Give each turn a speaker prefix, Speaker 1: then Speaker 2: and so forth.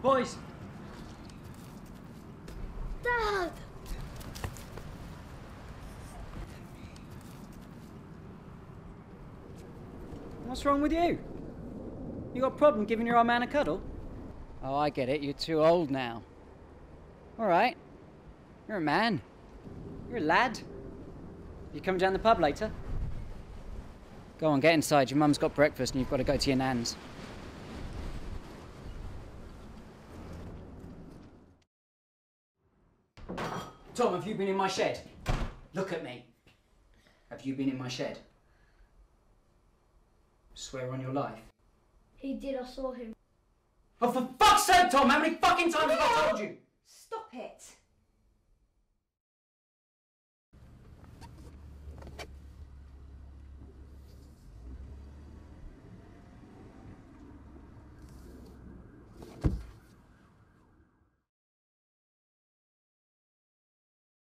Speaker 1: Boys!
Speaker 2: Dad!
Speaker 1: What's wrong with you? You got a problem giving your old man a cuddle? Oh, I get it. You're too old now. All right. You're a man. You're a lad. You coming down the pub later? Go on, get inside. Your mum's got breakfast and you've got to go to your nan's. Tom, have you been in my shed? Look at me. Have you been in my shed? Swear on your life.
Speaker 2: He did, I saw him.
Speaker 1: Oh, for fuck's sake, Tom! How many fucking times have I told you?
Speaker 3: Stop it!